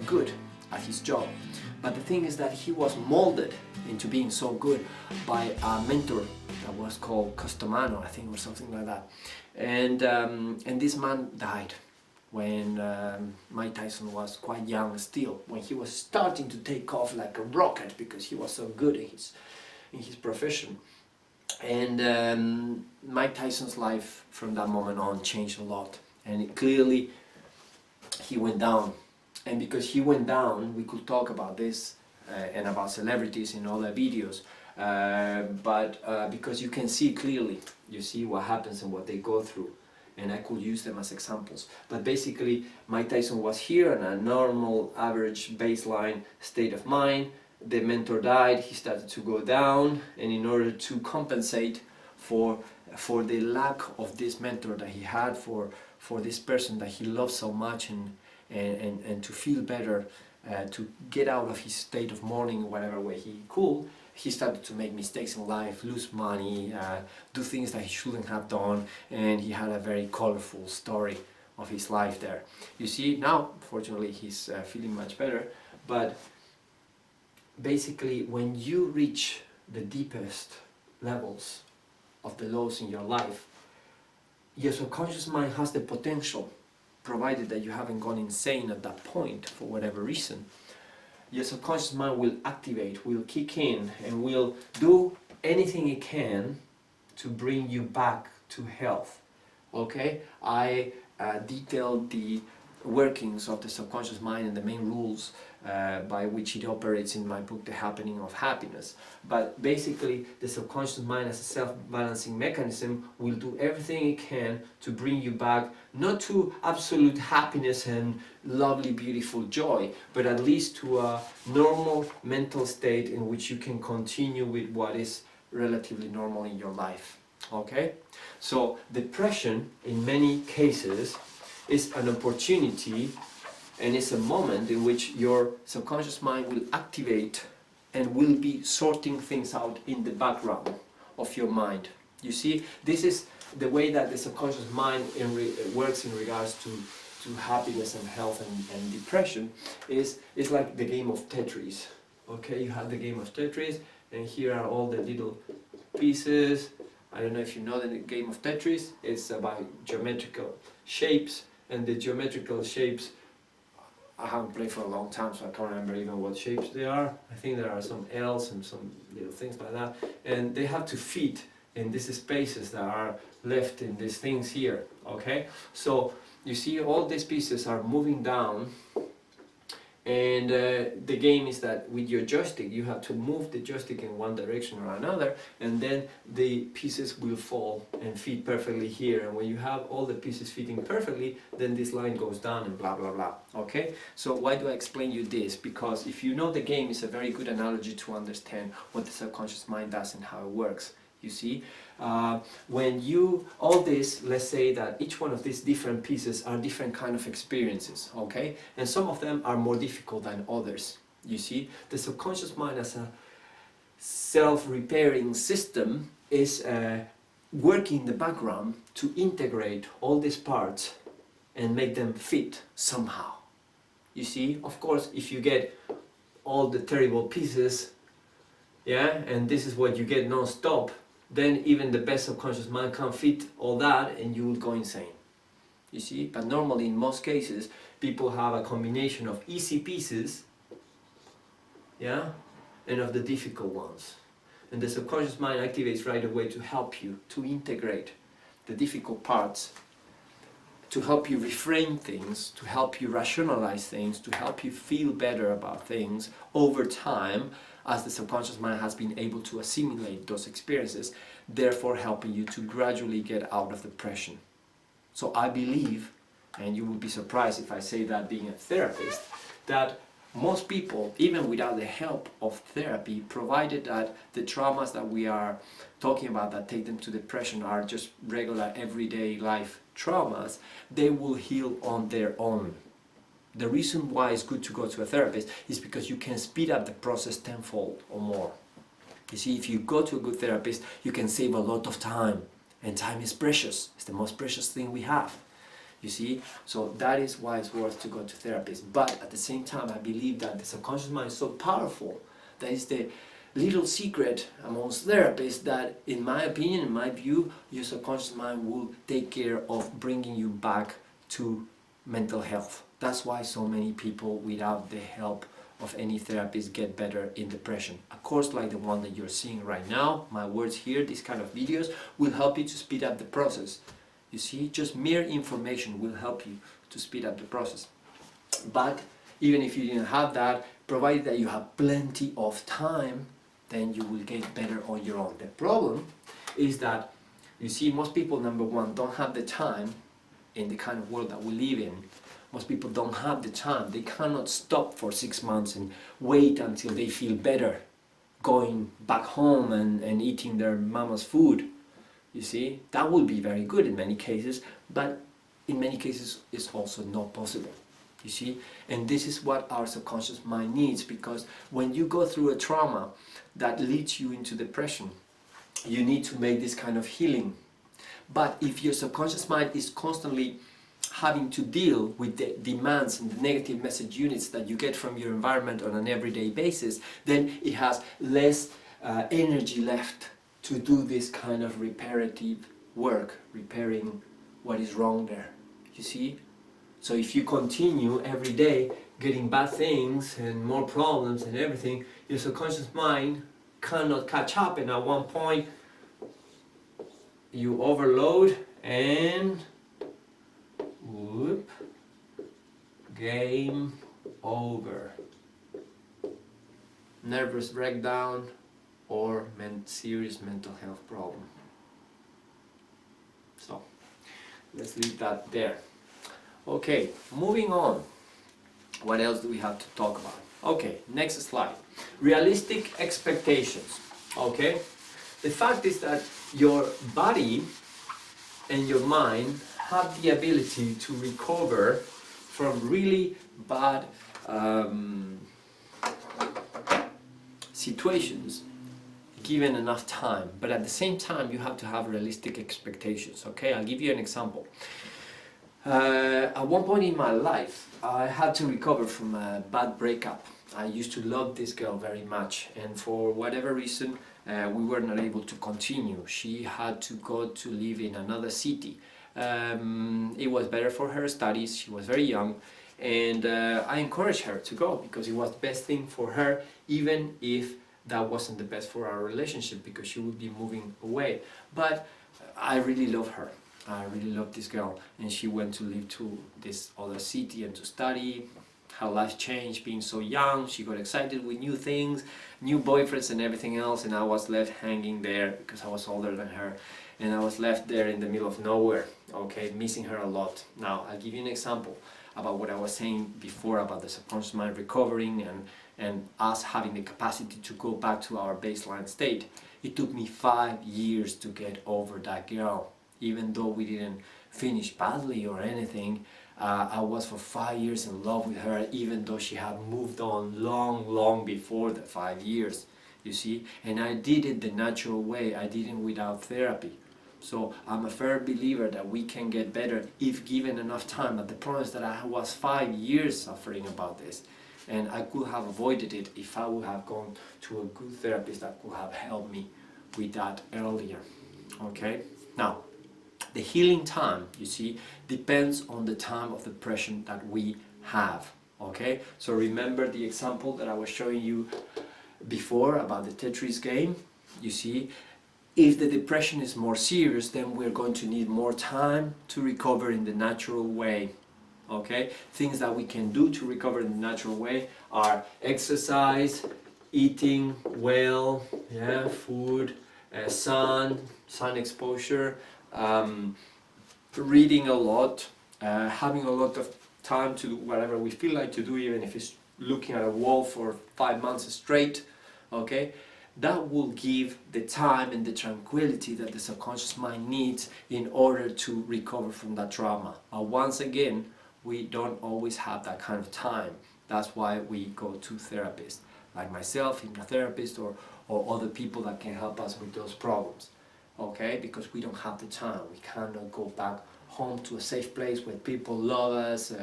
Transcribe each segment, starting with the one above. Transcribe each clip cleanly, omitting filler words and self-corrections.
good at his job. But the thing is that he was molded into being so good by a mentor that was called Costomano, I think, or something like that. And this man died when Mike Tyson was quite young still, when he was starting to take off like a rocket because he was so good in his profession. And Mike Tyson's life from that moment on changed a lot, and clearly he went down. And because he went down, we could talk about this and about celebrities in other videos, but because you can see clearly, you see what happens and what they go through, and I could use them as examples. But basically, Mike Tyson was here in a normal, average, baseline state of mind. The mentor died, he started to go down, and in order to compensate for the lack of this mentor that he had, for this person that he loved so much, and to feel better, to get out of his state of mourning whatever way he could, he started to make mistakes in life, lose money, do things that he shouldn't have done, and he had a very colorful story of his life there. You see, now fortunately he's feeling much better, but basically when you reach the deepest levels of the lows in your life, your subconscious mind has the potential, provided that you haven't gone insane at that point for whatever reason, your subconscious mind will activate, will kick in, and will do anything it can to bring you back to health. Okay? I detailed the workings of the subconscious mind and the main rules by which it operates in my book, The Happening of Happiness. But basically, the subconscious mind as a self-balancing mechanism will do everything it can to bring you back, not to absolute happiness and lovely, beautiful joy, but at least to a normal mental state in which you can continue with what is relatively normal in your life. Okay? So, depression, in many cases, is an opportunity, and it's a moment in which your subconscious mind will activate and will be sorting things out in the background of your mind. You see, this is the way that the subconscious mind works in regards to happiness and health and depression. It's like the game of Tetris. Okay, you have the game of Tetris, and here are all the little pieces. I don't know if you know the game of Tetris. It's about geometrical shapes, and the geometrical shapes, I haven't played for a long time, so I can't remember even what shapes they are. I think there are some L's and some little things like that, and they have to fit in these spaces that are left in these things here. Okay, so you see all these pieces are moving down, and the game is that with your joystick you have to move the joystick in one direction or another, and then the pieces will fall and fit perfectly here. And when you have all the pieces fitting perfectly, then this line goes down and blah blah blah. Okay, so why do I explain you this? Because if you know the game, it's a very good analogy to understand what the subconscious mind does and how it works. You see, when you, all this, let's say that each one of these different pieces are different kind of experiences, okay? And some of them are more difficult than others. You see, the subconscious mind as a self-repairing system is working in the background to integrate all these parts and make them fit somehow. You see, of course, if you get all the terrible pieces, yeah, and this is what you get non-stop, then even the best subconscious mind can't fit all that, and you will go insane. You see, but normally in most cases people have a combination of easy pieces, yeah, and of the difficult ones, and the subconscious mind activates right away to help you to integrate the difficult parts, to help you reframe things, to help you rationalize things, to help you feel better about things over time, as the subconscious mind has been able to assimilate those experiences, therefore helping you to gradually get out of depression. So I believe, and you will be surprised if I say that being a therapist, that most people, even without the help of therapy, provided that the traumas that we are talking about that take them to depression are just regular everyday life traumas, they will heal on their own. The reason why it's good to go to a therapist is because you can speed up the process tenfold or more. You see, if you go to a good therapist, you can save a lot of time, and time is precious. It's the most precious thing we have. You see, so that is why it's worth to go to therapists. But at the same time, I believe that the subconscious mind is so powerful. That is the little secret amongst therapists that, in my opinion, in my view, your subconscious mind will take care of bringing you back to mental health. That's why so many people without the help of any therapist get better in depression. A course like the one that you're seeing right now, my words here, these kind of videos, will help you to speed up the process. You see, just mere information will help you to speed up the process. But even if you didn't have that, provided that you have plenty of time, then you will get better on your own. The problem is that, you see, most people, number one, don't have the time in the kind of world that we live in. Most people don't have the time. They cannot stop for 6 months and wait until they feel better going back home and eating their mama's food. You see, that will be very good in many cases, but in many cases it's also not possible. You see, and this is what our subconscious mind needs, because when you go through a trauma that leads you into depression, you need to make this kind of healing. But if your subconscious mind is constantly having to deal with the demands and the negative message units that you get from your environment on an everyday basis, then it has less energy left to do this kind of reparative work, repairing what is wrong there. You see? So if you continue every day getting bad things and more problems and everything, your subconscious mind cannot catch up, and at one point you overload and whoop, game over. Nervous breakdown or serious mental health problem. So let's leave that there. Okay, moving on. What else do we have to talk about? Okay, next slide. Realistic expectations. Okay, the fact is that your body and your mind have the ability to recover from really bad situations given enough time. But at the same time, you have to have realistic expectations. Okay, I'll give you an example. At one point in my life, I had to recover from a bad breakup. I used to love this girl very much, and for whatever reason, we were not able to continue. She had to go to live in another city. It was better for her studies. She was very young, and I encouraged her to go because it was the best thing for her, even if that wasn't the best for our relationship, because she would be moving away. But I really love her. I really love this girl, and she went to live to this other city and to study. Her life changed being so young. She got excited with new things, new boyfriends and everything else, and I was left hanging there because I was older than her, and I was left there in the middle of nowhere, okay, missing her a lot. Now, I'll give you an example about what I was saying before about the subconscious mind recovering and us having the capacity to go back to our baseline state. It took me 5 years to get over that girl. Even though we didn't finish badly or anything, I was for 5 years in love with her, even though she had moved on long before the 5 years, you see. And I did it the natural way. I did it without therapy. So I'm a firm believer that we can get better if given enough time. But the problem is that I was 5 years suffering about this, and I could have avoided it if I would have gone to a good therapist that could have helped me with that earlier. Okay, now the healing time, you see, depends on the time of depression that we have. Okay, so remember the example that I was showing you before about the Tetris game. You see, if the depression is more serious, then we're going to need more time to recover in the natural way. Okay, things that we can do to recover in the natural way are exercise, eating well, yeah, food, sun exposure, reading a lot, having a lot of time to do whatever we feel like to do, even if it's looking at a wall for 5 months straight. Okay, that will give the time and the tranquility that the subconscious mind needs in order to recover from that trauma. Once again, we don't always have that kind of time. That's why we go to therapists like myself, hypnotherapist, or other people that can help us with those problems. Okay, because we don't have the time. We cannot go back home to a safe place where people love us,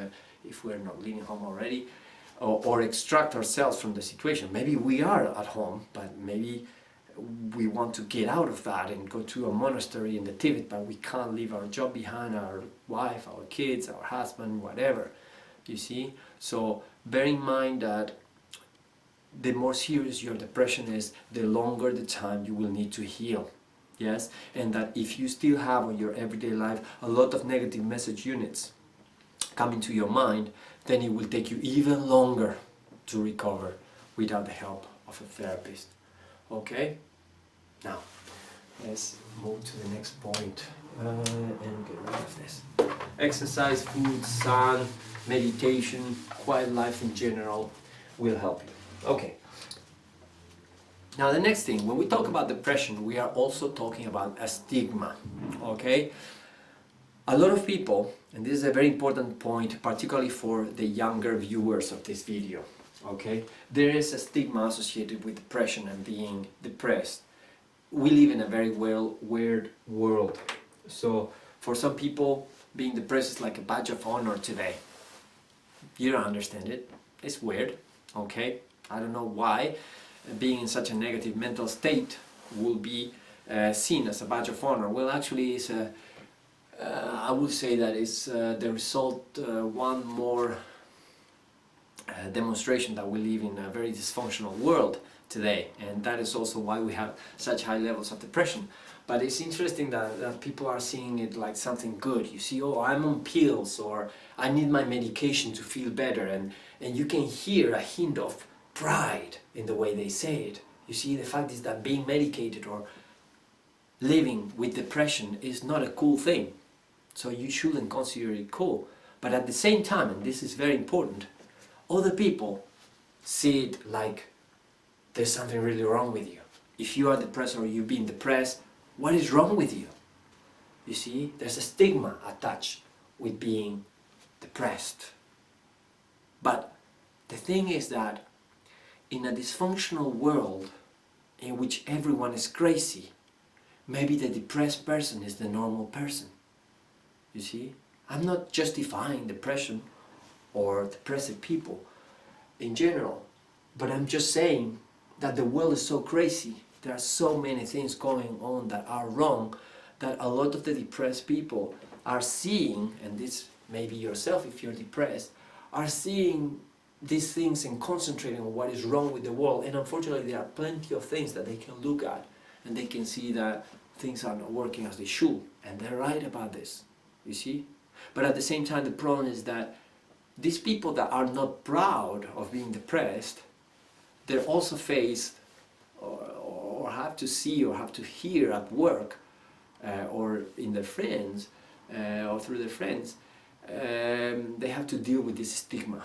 if we're not leaving home already, or extract ourselves from the situation. Maybe we are at home, but maybe we want to get out of that and go to a monastery in the Tibet, but we can't leave our job behind, our wife, our kids, our husband, whatever, you see. So bear in mind that the more serious your depression is, the longer the time you will need to heal. Yes, and that if you still have on your everyday life a lot of negative message units coming to your mind, then it will take you even longer to recover without the help of a therapist. Okay? Now, let's move to the next point and get rid of this. Exercise, food, sun, meditation, quiet life in general will help you. Okay. Now the next thing, when we talk about depression, we are also talking about a stigma, okay? A lot of people, and this is a very important point, particularly for the younger viewers of this video, okay? There is a stigma associated with depression and being depressed. We live in a very weird world. So for some people, being depressed is like a badge of honor today. You don't understand it. It's weird, okay? I don't know why being in such a negative mental state will be seen as a badge of honor. Well, actually, it's I would say that it's the result, one more demonstration that we live in a very dysfunctional world today, and that is also why we have such high levels of depression. But it's interesting that people are seeing it like something good. You see, oh, I'm on pills, or I need my medication to feel better, and you can hear a hint of pride in the way they say it. You see, the fact is that being medicated or living with depression is not a cool thing. So you shouldn't consider it cool. But at the same time, and this is very important, other people see it like there's something really wrong with you. If you are depressed or you've been depressed, what is wrong with you? You see, there's a stigma attached with being depressed. But the thing is that in a dysfunctional world in which everyone is crazy, maybe the depressed person is the normal person. You see? I'm not justifying depression or depressive people in general, but I'm just saying that the world is so crazy. There are so many things going on that are wrong, that a lot of the depressed people are seeing, and this maybe yourself if you're depressed, are seeing these things and concentrating on what is wrong with the world. And unfortunately there are plenty of things that they can look at and they can see that things are not working as they should, and they're right about this, you see. But at the same time, the problem is that these people that are not proud of being depressed, they're also faced or have to see or have to hear at work or in their friends or through their friends, they have to deal with this stigma,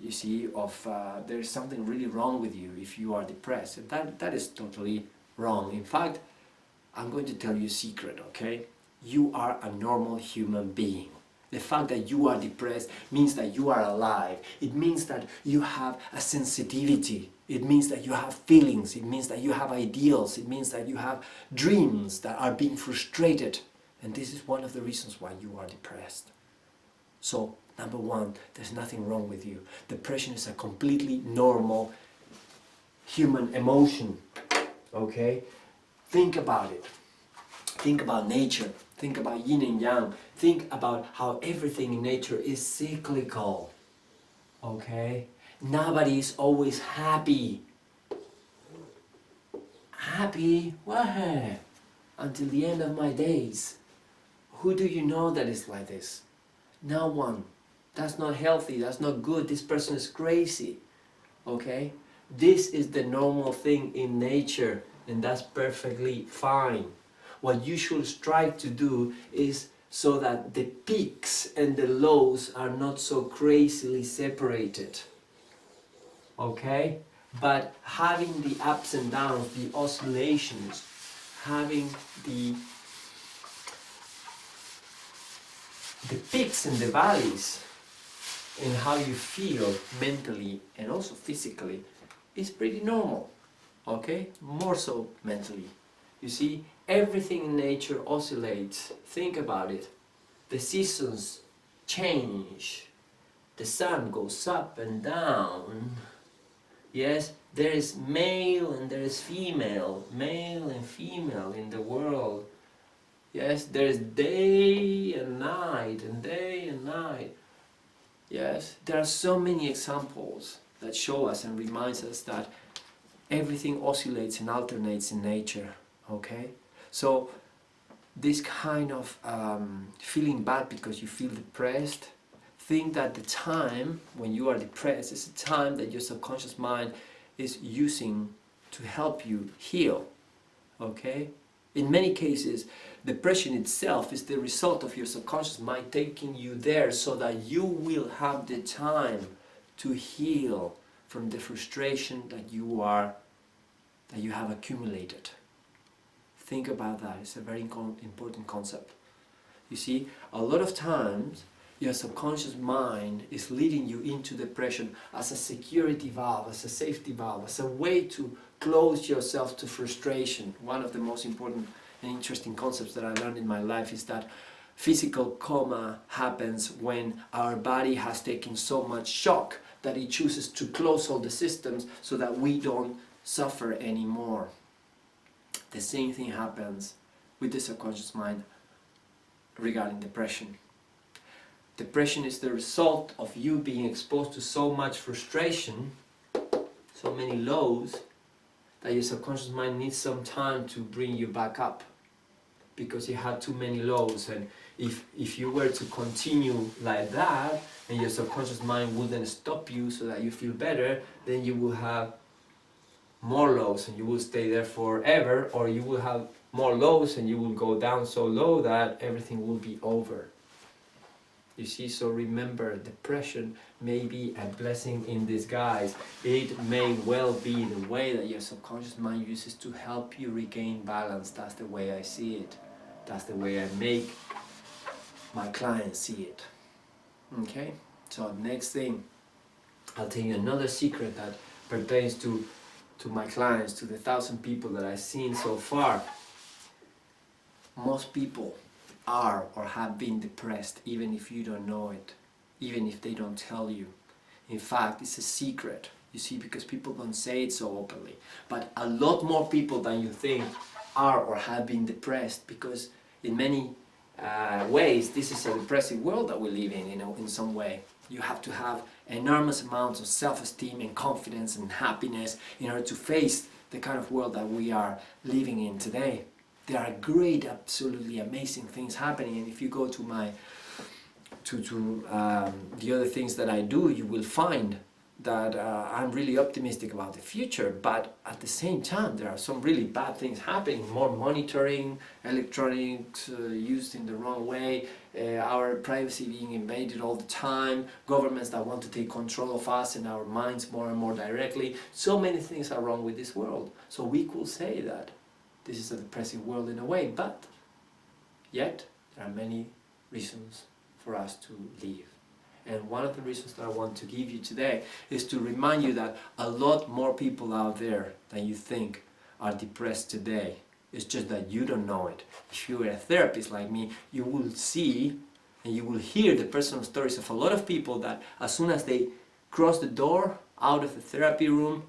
you see, of there's something really wrong with you if you are depressed. And that is totally wrong. In fact, I'm going to tell you a secret, okay? You are a normal human being. The fact that you are depressed means that you are alive. It means that you have a sensitivity. It means that you have feelings. It means that you have ideals. It means that you have dreams that are being frustrated. And this is one of the reasons why you are depressed. So, number one, there's nothing wrong with you. Depression is a completely normal human emotion. Okay? Think about it. Think about nature. Think about yin and yang. Think about how everything in nature is cyclical. Okay? Nobody is always happy. Happy? What? Until the end of my days. Who do you know that is like this? No one. That's not healthy. That's not good. This person is crazy. Okay? This is the normal thing in nature, and that's perfectly fine. What you should strive to do is so that the peaks and the lows are not so crazily separated. Okay? But having the ups and downs, the oscillations, having the peaks and the valleys in how you feel mentally and also physically is pretty normal. Okay? More so mentally. You see, everything in nature oscillates. Think about it. the seasons change, the sun goes up and down. Yes, there is male and there is female, male and female in the world. Yes, there is day and night and day and night. Yes, there are so many examples that show us and reminds us that everything oscillates and alternates in nature. Okay, so this kind of feeling bad because you feel depressed, think that the time when you are depressed is a time that your subconscious mind is using to help you heal. Okay, in many cases depression itself is the result of your subconscious mind taking you there so that you will have the time to heal from the frustration that you have accumulated. Think about that. It's a very important concept. You see, a lot of times your subconscious mind is leading you into depression as a security valve, as a safety valve, as a way to close yourself to frustration. One of the most important and interesting concepts that I learned in my life is that physical coma happens when our body has taken so much shock that it chooses to close all the systems so that we don't suffer anymore. The same thing happens with the subconscious mind regarding depression. Depression is the result of you being exposed to so much frustration, so many lows, that your subconscious mind needs some time to bring you back up because you had too many lows. And if you were to continue like that and your subconscious mind wouldn't stop you so that you feel better, then you will have more lows and you will stay there forever, or you will have more lows and you will go down so low that everything will be over. You see, so remember, depression may be a blessing in disguise. It may well be the way that your subconscious mind uses to help you regain balance. That's the way I see it. That's the way I make my clients see it. Okay? So next thing, I'll tell you another secret that pertains to my clients, to the 1,000 people that I've seen so far. Most people are or have been depressed, even if you don't know it, even if they don't tell you. In fact, it's a secret, you see, because people don't say it so openly. But a lot more people than you think are or have been depressed, because in many ways this is a depressive world that we live in, you know, in some way. You have to have enormous amounts of self-esteem and confidence and happiness in order to face the kind of world that we are living in today. There are great, absolutely amazing things happening, and if you go to my the other things that I do, you will find that I'm really optimistic about the future. But at the same time, there are some really bad things happening. More monitoring, electronics used in the wrong way, our privacy being invaded all the time, governments that want to take control of us and our minds more and more directly. So many things are wrong with this world. So we could say that this is a depressive world in a way, but yet there are many reasons for us to live. And one of the reasons that I want to give you today is to remind you that a lot more people out there than you think are depressed today. It's just that you don't know it. If you are a therapist like me, you will see and you will hear the personal stories of a lot of people that as soon as they cross the door out of the therapy room,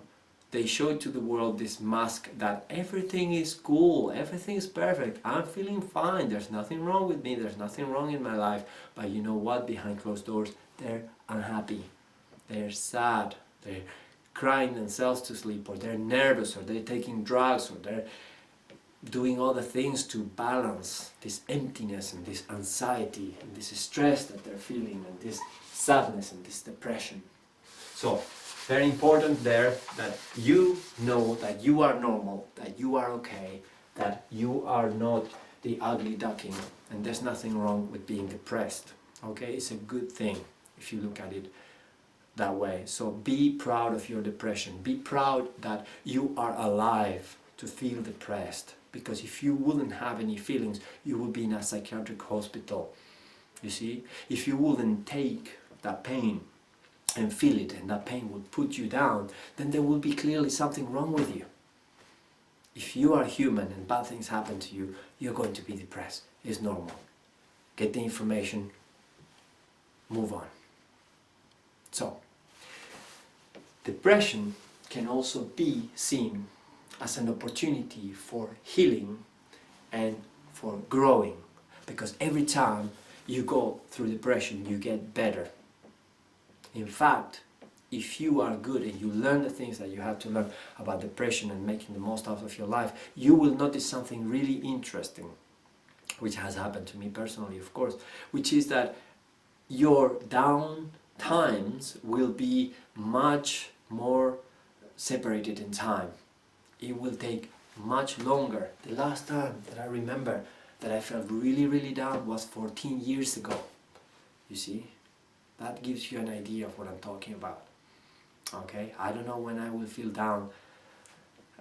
they show to the world this mask that everything is cool, everything is perfect, I'm feeling fine, there's nothing wrong with me, there's nothing wrong in my life. But you know what? Behind closed doors, they're unhappy, they're sad, they're crying themselves to sleep, or they're nervous, or they're taking drugs, or they're doing other things to balance this emptiness and this anxiety and this stress that they're feeling, and this sadness and this depression. So, very important there that you know that you are normal, that you are okay, that you are not the ugly duckling, and there's nothing wrong with being depressed. Okay, it's a good thing if you look at it that way. So be proud of your depression. Be proud that you are alive to feel depressed, because if you wouldn't have any feelings, you would be in a psychiatric hospital. You see, if you wouldn't take that pain and feel it, and that pain would put you down, then there will be clearly something wrong with you. If you are human and bad things happen to you, you're going to be depressed. It's normal. get the information, move on. So, depression can also be seen as an opportunity for healing and for growing, because every time you go through depression you get better. In fact, if you are good and you learn the things that you have to learn about depression and making the most out of your life, you will notice something really interesting, which has happened to me personally, of course, which is that your down times will be much more separated in time. It will take much longer. The last time that I remember that I felt really down was 14 years ago. You see, that gives you an idea of what I'm talking about. Okay, I don't know when I will feel down,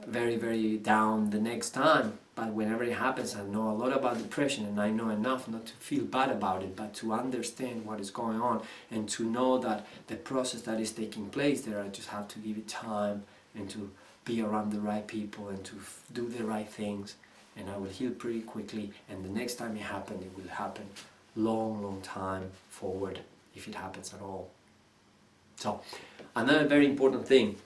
very down the next time, but whenever it happens, I know a lot about depression, and I know enough not to feel bad about it, but to understand what is going on and to know that the process that is taking place there, I just have to give it time and to be around the right people and to do the right things, and I will heal pretty quickly, and the next time it happens, it will happen long time forward, if it happens at all. So, another very important thing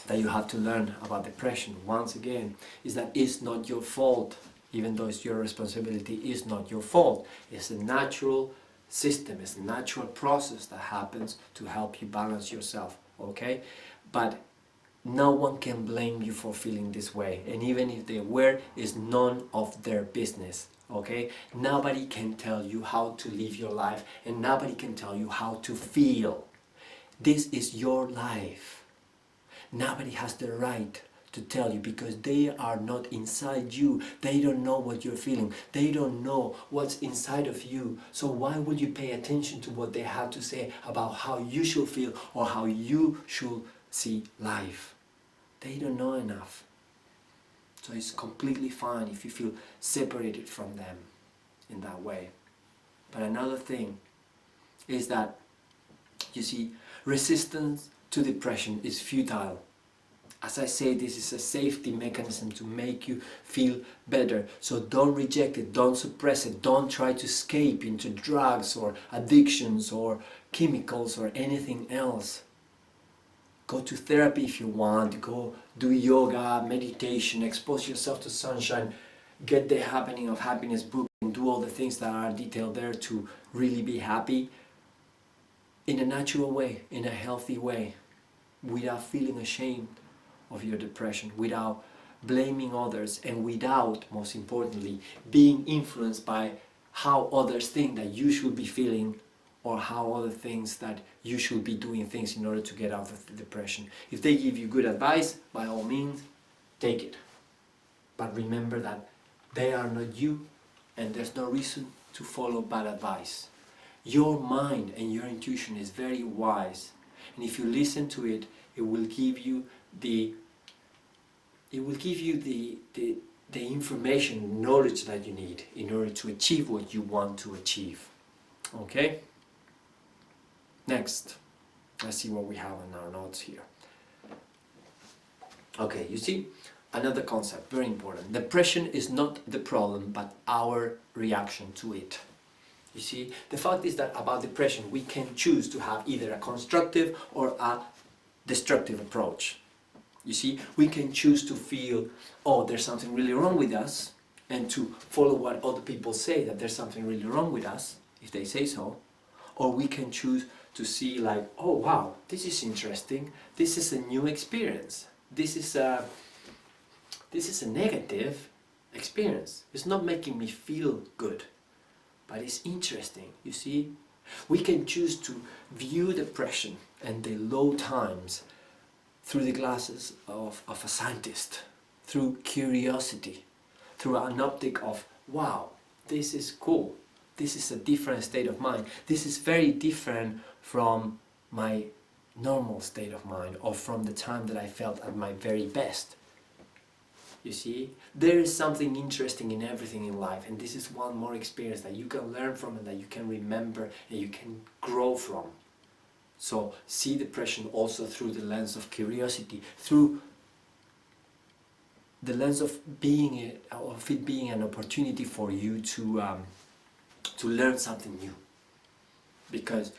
that you have to learn about depression, once again, is that it's not your fault. Even though it's your responsibility, it's not your fault. It's a natural system, it's a natural process that happens to help you balance yourself, okay? But no one can blame you for feeling this way, and even if they were, it's none of their business, okay? Nobody can tell you how to live your life, and nobody can tell you how to feel. This is your life. Nobody has the right to tell you, because they are not inside you. They don't know what you're feeling. They don't know what's inside of you. So why would you pay attention to what they have to say about how you should feel or how you should see life? They don't know enough. So it's completely fine if you feel separated from them in that way. But another thing is that, you see, resistance to depression is futile. As I say, this is a safety mechanism to make you feel better. So don't reject it, don't suppress it, don't try to escape into drugs or addictions or chemicals or anything else. Go to therapy if you want, go do yoga, meditation, expose yourself to sunshine, get the Happening of Happiness book and do all the things that are detailed there to really be happy in a natural way, in a healthy way, without feeling ashamed of your depression, without blaming others, and without, most importantly, being influenced by how others think that you should be feeling or how other things that you should be doing things in order to get out of the depression. If they give you good advice, by all means, take it. But remember that they are not you, and there's no reason to follow bad advice. Your mind and your intuition is very wise, and if you listen to it, it will give you the information, knowledge that you need in order to achieve what you want to achieve. Okay? Next, let's see what we have in our notes here. Okay, you see, another concept, very important. Depression is not the problem, but our reaction to it. You see, the fact is that about depression, we can choose to have either a constructive or a destructive approach. You see, we can choose to feel, oh, there's something really wrong with us, and to follow what other people say, that there's something really wrong with us, if they say so. Or we can choose to see like, oh wow, this is interesting, this is a new experience, this is a negative experience, it's not making me feel good, but it's interesting. You see, we can choose to view depression and the low times through the glasses of a scientist, through curiosity, through an optic of, wow, this is cool, this is a different state of mind, this is very different from my normal state of mind or from the time that I felt at my very best. You see, there is something interesting in everything in life, and this is one more experience that you can learn from and that you can remember and you can grow from. So see depression also through the lens of curiosity, through the lens of it being an opportunity for you to to learn something new. Because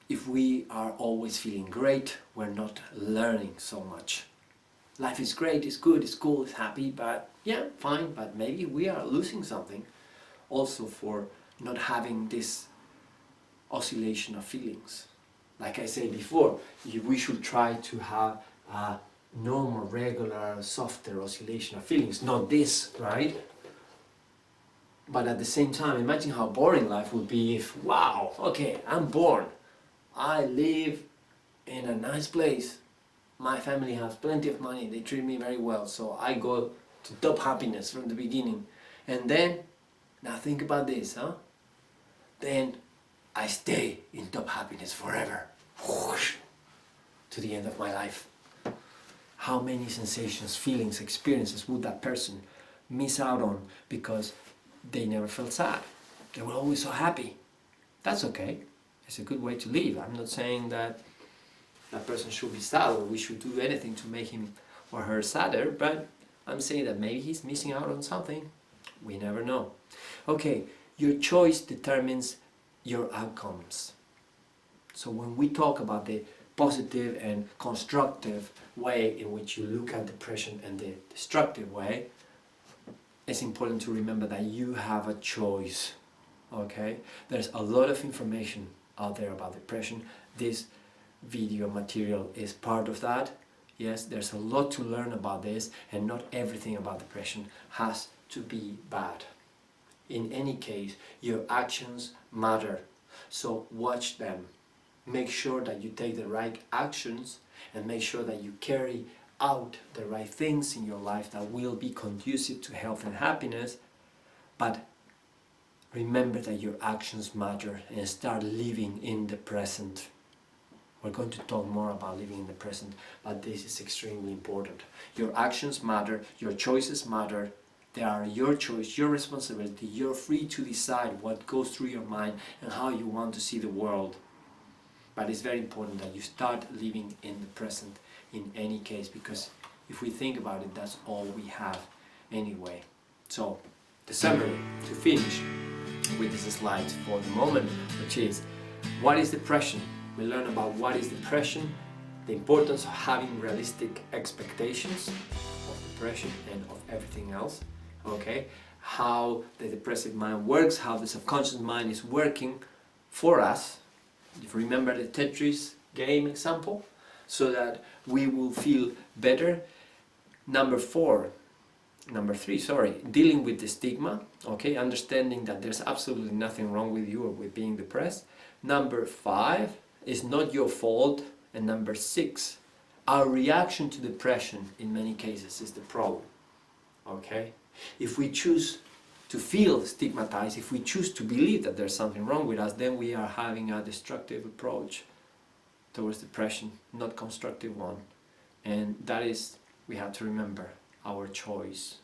if we are always feeling great, we're not learning so much. Life is great, it's good, it's cool, it's happy, but yeah, fine, but maybe we are losing something also for not having this oscillation of feelings. Like I said before, we should try to have a normal, regular, softer oscillation of feelings, not this, right? But at the same time, imagine how boring life would be if, wow, okay, I'm born, I live in a nice place, my family has plenty of money, they treat me very well, so I go to top happiness from the beginning. And then, now think about this, huh? Then I stay in top happiness forever, whoosh, to the end of my life. How many sensations, feelings, experiences would that person miss out on because they never felt sad? They were always so happy. That's okay. It's a good way to live. I'm not saying that that person should be sad or we should do anything to make him or her sadder, but I'm saying that maybe he's missing out on something. We never know. Okay, your choice determines your outcomes. So when we talk about the positive and constructive way in which you look at depression and the destructive way, it's important to remember that you have a choice. Okay, there's a lot of information out there about depression. This video material is part of that. Yes, there's a lot to learn about this, and not everything about depression has to be bad. In any case, your actions matter, so watch them. Make sure that you take the right actions and make sure that you carry out the right things in your life that will be conducive to health and happiness. But remember that your actions matter and start living in the present. We're going to talk more about living in the present, but this is extremely important. Your actions matter, your choices matter. They are your choice, your responsibility. You're free to decide what goes through your mind and how you want to see the world. But it's very important that you start living in the present in any case, because if we think about it, that's all we have anyway. So, the summary to finish with this slide for the moment, which is, what is depression? We learn about what is depression, the importance of having realistic expectations of depression and of everything else. Okay, how the depressive mind works, how the subconscious mind is working for us. If you remember the Tetris game example, so that we will feel better. Number three, dealing with the stigma. Okay, understanding that there's absolutely nothing wrong with you or with being depressed. Number 5 is not your fault. And number 6, our reaction to depression in many cases is the problem. Okay, if we choose to feel stigmatized, if we choose to believe that there's something wrong with us, then we are having a destructive approach towards depression, not constructive one. And that is, we have to remember, our choice.